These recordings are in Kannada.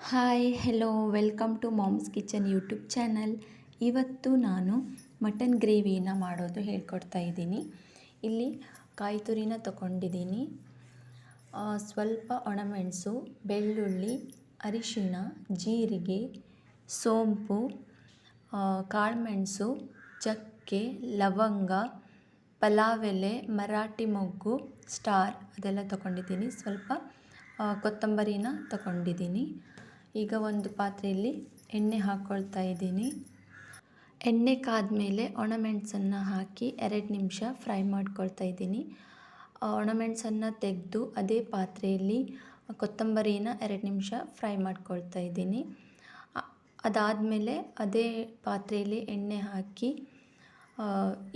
Hi hello welcome to mom's kitchen YouTube channel. ಇವತ್ತು ನಾನು ಮಟನ್ ಗ್ರೇವಿನ ಮಾಡೋದು ಹೇಳ್ಕೊಡ್ತಾ ಇದ್ದೀನಿ. ಇಲ್ಲಿ ಕಾಯಿ ತುರಿನ ತಗೊಂಡಿದ್ದೀನಿ, ಸ್ವಲ್ಪ ಒಣಮೆಣಸು, ಬೆಳ್ಳುಳ್ಳಿ, ಅರಿಶಿಣ, ಜೀರಿಗೆ, ಸೋಂಪು, ಕಾಳುಮೆಣಸು, ಚಕ್ಕೆ, ಲವಂಗ, ಪಲಾವ್ ಎಲೆ, ಮರಾಠಿ ಮೊಗ್ಗು, ಸ್ಟಾರ್ ಅದೆಲ್ಲ ತಗೊಂಡಿದ್ದೀನಿ. ಸ್ವಲ್ಪ ಕೊತ್ತಂಬರಿನ ತಗೊಂಡಿದ್ದೀನಿ. ಈಗ ಒಂದು ಪಾತ್ರೆಯಲ್ಲಿ ಎಣ್ಣೆ ಹಾಕ್ಕೊಳ್ತಾ ಇದ್ದೀನಿ. ಎಣ್ಣೆ ಕಾದ್ಮೇಲೆ ಒಣಮೆಣಸನ್ನು ಹಾಕಿ 2 ನಿಮಿಷ ಫ್ರೈ ಮಾಡ್ಕೊಳ್ತಾ ಇದ್ದೀನಿ. ಒಣಮೆಣಸನ್ನು ತೆಗೆದು ಅದೇ ಪಾತ್ರೆಯಲ್ಲಿ ಕೊತ್ತಂಬರಿನ 2 ನಿಮಿಷ ಫ್ರೈ ಮಾಡ್ಕೊಳ್ತಾ ಇದ್ದೀನಿ. ಅದಾದಮೇಲೆ ಅದೇ ಪಾತ್ರೆಯಲ್ಲಿ ಎಣ್ಣೆ ಹಾಕಿ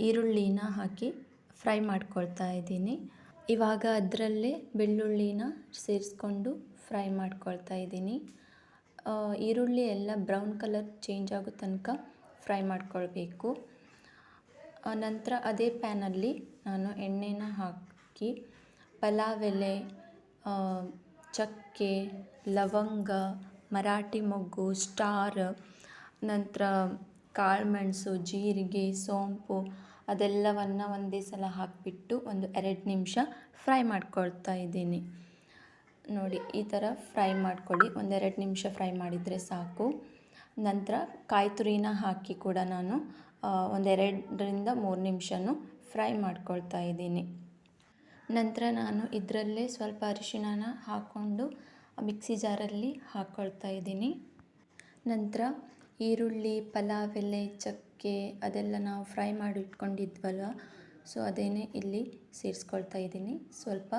ಈರುಳ್ಳಿನ ಹಾಕಿ ಫ್ರೈ ಮಾಡ್ಕೊಳ್ತಾ ಇದ್ದೀನಿ. ಇವಾಗ ಅದರಲ್ಲೇ ಬೆಳ್ಳುಳ್ಳಿನ ಸೇರಿಸ್ಕೊಂಡು ಫ್ರೈ ಮಾಡ್ಕೊಳ್ತಾ ಇದ್ದೀನಿ. ಈರುಳ್ಳಿ ಎಲ್ಲ ಬ್ರೌನ್ ಕಲರ್ ಚೇಂಜ್ ಆಗೋ ತನಕ ಫ್ರೈ ಮಾಡ್ಕೊಳ್ಬೇಕು. ನಂತರ ಅದೇ ಪ್ಯಾನಲ್ಲಿ ನಾನು ಎಣ್ಣೆನ ಹಾಕಿ ಪಲಾವ್ ಎಲೆ, ಚಕ್ಕೆ, ಲವಂಗ, ಮರಾಠಿ ಮೊಗ್ಗು, ಸ್ಟಾರ್, ನಂತರ ಕಾಳುಮೆಣಸು, ಜೀರಿಗೆ, ಸೋಂಪು ಅದೆಲ್ಲವನ್ನು ಒಂದೇ ಸಲ ಹಾಕಿಬಿಟ್ಟು ಒಂದು 2 ನಿಮಿಷ ಫ್ರೈ ಮಾಡ್ಕೊಳ್ತಾ ಇದ್ದೀನಿ. ನೋಡಿ, ಈ ಥರ ಫ್ರೈ ಮಾಡ್ಕೊಳ್ಳಿ. 1-2 ನಿಮಿಷ ಫ್ರೈ ಮಾಡಿದರೆ ಸಾಕು. ನಂತರ ಕಾಯಿ ತುರಿನ ಹಾಕಿ ಕೂಡ ನಾನು 1-2-3 ನಿಮಿಷನೂ ಫ್ರೈ ಮಾಡ್ಕೊಳ್ತಾ ಇದ್ದೀನಿ. ನಂತರ ನಾನು ಇದರಲ್ಲೇ ಸ್ವಲ್ಪ ಅರಿಶಿಣನ ಹಾಕ್ಕೊಂಡು ಮಿಕ್ಸಿ ಜಾರಲ್ಲಿ ಹಾಕ್ಕೊಳ್ತಾ ಇದ್ದೀನಿ. ನಂತರ ಈರುಳ್ಳಿ, ಪಲಾವ್ ಎಲೆ, ಚಕ್ಕೆ ಅದೆಲ್ಲ ನಾವು ಫ್ರೈ ಮಾಡಿ ಇಟ್ಕೊಂಡಿದ್ವಲ್ವ, ಸೊ ಅದೇನೇ ಇಲ್ಲಿ ಸೇರಿಸ್ಕೊಳ್ತಾ ಇದ್ದೀನಿ. ಸ್ವಲ್ಪ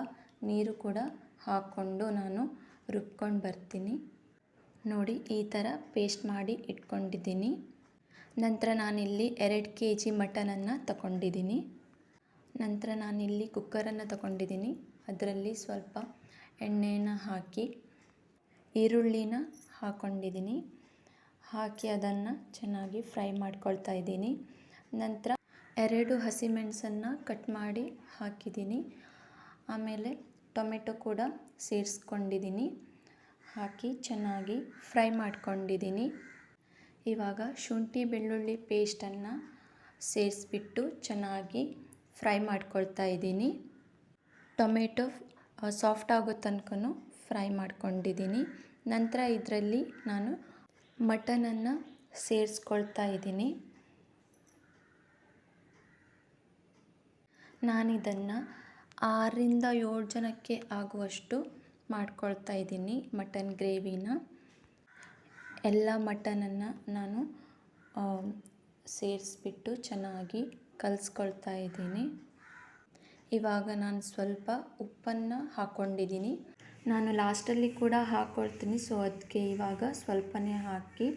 ನೀರು ಕೂಡ ಹಾಕ್ಕೊಂಡು ನಾನು ರುಬ್ಕೊಂಡು ಬರ್ತೀನಿ. ನೋಡಿ, ಈ ಥರ ಪೇಸ್ಟ್ ಮಾಡಿ ಇಟ್ಕೊಂಡಿದ್ದೀನಿ. ನಂತರ ನಾನಿಲ್ಲಿ 2 kg ಮಟನನ್ನು ತಗೊಂಡಿದ್ದೀನಿ. ನಂತರ ನಾನಿಲ್ಲಿ ಕುಕ್ಕರನ್ನು ತಗೊಂಡಿದ್ದೀನಿ. ಅದರಲ್ಲಿ ಸ್ವಲ್ಪ ಎಣ್ಣೆನ ಹಾಕಿ ಈರುಳ್ಳಿನ ಹಾಕ್ಕೊಂಡಿದ್ದೀನಿ. ಹಾಕಿ ಅದನ್ನು ಚೆನ್ನಾಗಿ ಫ್ರೈ ಮಾಡ್ಕೊಳ್ತಾ ಇದ್ದೀನಿ. ನಂತರ 2 ಹಸಿಮೆಣಸನ್ನು ಕಟ್ ಮಾಡಿ ಹಾಕಿದ್ದೀನಿ. ಆಮೇಲೆ ಟೊಮೆಟೊ ಕೂಡ ಸೇರಿಸ್ಕೊಂಡಿದ್ದೀನಿ. ಹಾಕಿ ಚೆನ್ನಾಗಿ ಫ್ರೈ ಮಾಡ್ಕೊಂಡಿದ್ದೀನಿ. ಇವಾಗ ಶುಂಠಿ ಬೆಳ್ಳುಳ್ಳಿ ಪೇಸ್ಟನ್ನು ಸೇರಿಸ್ಬಿಟ್ಟು ಚೆನ್ನಾಗಿ ಫ್ರೈ ಮಾಡ್ಕೊಳ್ತಾ ಇದ್ದೀನಿ. ಟೊಮೆಟೊ ಸಾಫ್ಟ್ ಆಗೋ ತನಕ ಫ್ರೈ ಮಾಡ್ಕೊಂಡಿದ್ದೀನಿ. ನಂತರ ಇದರಲ್ಲಿ ನಾನು ಮಟನನ್ನು ಸೇರಿಸ್ಕೊಳ್ತಾ ಇದ್ದೀನಿ. ನಾನಿದನ್ನು 6-7 ಜನಕ್ಕೆ ಆಗುವಷ್ಟು ಮಾಡ್ಕೊಳ್ತಾ ಇದ್ದೀನಿ ಮಟನ್ ಗ್ರೇವಿನ. ಎಲ್ಲ ಮಟನನ್ನು ನಾನು ಸೇರಿಸ್ಬಿಟ್ಟು ಚೆನ್ನಾಗಿ ಕಲಿಸ್ಕೊಳ್ತಾ ಇದ್ದೀನಿ. ಇವಾಗ ನಾನು ಸ್ವಲ್ಪ ಉಪ್ಪನ್ನು ಹಾಕ್ಕೊಂಡಿದ್ದೀನಿ. ನಾನು ಲಾಸ್ಟಲ್ಲಿ ಕೂಡ ಹಾಕ್ಕೊಳ್ತೀನಿ, ಸೊ ಅದಕ್ಕೆ ಇವಾಗ ಸ್ವಲ್ಪನೇ ಹಾಕಿ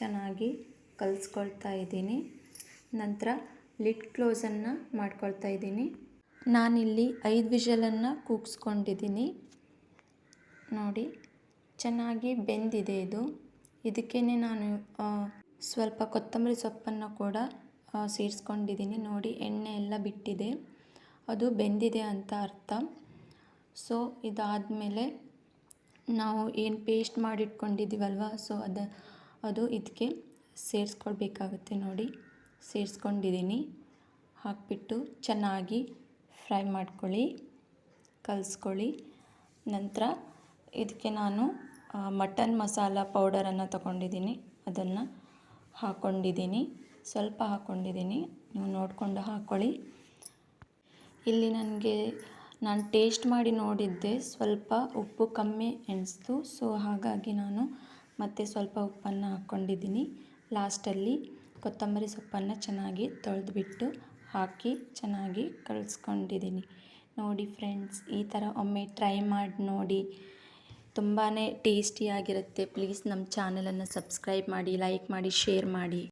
ಚೆನ್ನಾಗಿ ಕಲಿಸ್ಕೊಳ್ತಾ ಇದ್ದೀನಿ. ನಂತರ ಲಿಡ್ ಕ್ಲೋಸನ್ನು ಮಾಡ್ಕೊಳ್ತಾ ಇದ್ದೀನಿ. ನಾನಿಲ್ಲಿ 5 ವಿಷಲನ್ನು ಕೂಗಿಸ್ಕೊಂಡಿದ್ದೀನಿ. ನೋಡಿ, ಚೆನ್ನಾಗಿ ಬೆಂದಿದೆ ಇದು. ಇದಕ್ಕೇ ನಾನು ಸ್ವಲ್ಪ ಕೊತ್ತಂಬರಿ ಸೊಪ್ಪನ್ನು ಕೂಡ ಸೇರಿಸ್ಕೊಂಡಿದ್ದೀನಿ. ನೋಡಿ, ಎಣ್ಣೆ ಎಲ್ಲ ಬಿಟ್ಟಿದೆ, ಅದು ಬೆಂದಿದೆ ಅಂತ ಅರ್ಥ. ಸೊ ಇದಾದಮೇಲೆ ನಾವು ಏನು ಪೇಸ್ಟ್ ಮಾಡಿಟ್ಕೊಂಡಿದ್ದೀವಲ್ವ, ಸೊ ಅದು ಇದಕ್ಕೆ ಸೇರಿಸ್ಕೊಳ್ಬೇಕಾಗುತ್ತೆ. ನೋಡಿ, ಸೇರಿಸ್ಕೊಂಡಿದ್ದೀನಿ. ಹಾಕಿಬಿಟ್ಟು ಚೆನ್ನಾಗಿ ಫ್ರೈ ಮಾಡ್ಕೊಳ್ಳಿ, ಕಲಿಸ್ಕೊಳ್ಳಿ. ನಂತರ ಇದಕ್ಕೆ ನಾನು ಮಟನ್ ಮಸಾಲ ಪೌಡರನ್ನು ತಗೊಂಡಿದ್ದೀನಿ. ಅದನ್ನು ಹಾಕ್ಕೊಂಡಿದ್ದೀನಿ. ಸ್ವಲ್ಪ ಹಾಕ್ಕೊಂಡಿದ್ದೀನಿ, ನೀವು ನೋಡಿಕೊಂಡು ಹಾಕ್ಕೊಳ್ಳಿ. ಇಲ್ಲಿ ನಾನು ಟೇಸ್ಟ್ ಮಾಡಿ ನೋಡಿದ್ದೆ, ಸ್ವಲ್ಪ ಉಪ್ಪು ಕಮ್ಮಿ ಎಣಿಸ್ತು. ಸೊ ಹಾಗಾಗಿ ನಾನು ಮತ್ತೆ ಸ್ವಲ್ಪ ಉಪ್ಪನ್ನು ಹಾಕ್ಕೊಂಡಿದ್ದೀನಿ. ಲಾಸ್ಟಲ್ಲಿ ಕೊತ್ತಂಬರಿ ಸೊಪ್ಪನ್ನು ಚೆನ್ನಾಗಿ ತೊಳೆದ್ಬಿಟ್ಟು ಹಾಕಿ ಚೆನ್ನಾಗಿ ಕಲಿಸ್ಕೊಂಡಿದ್ದೀನಿ. ನೋಡಿ ಫ್ರೆಂಡ್ಸ್, ಈ ಥರ ಒಮ್ಮೆ ಟ್ರೈ ಮಾಡಿ ನೋಡಿ, ತುಂಬಾ ಟೇಸ್ಟಿಯಾಗಿರುತ್ತೆ. ಪ್ಲೀಸ್ ನಮ್ಮ ಚಾನಲನ್ನು ಸಬ್ಸ್ಕ್ರೈಬ್ ಮಾಡಿ, ಲೈಕ್ ಮಾಡಿ, ಶೇರ್ ಮಾಡಿ.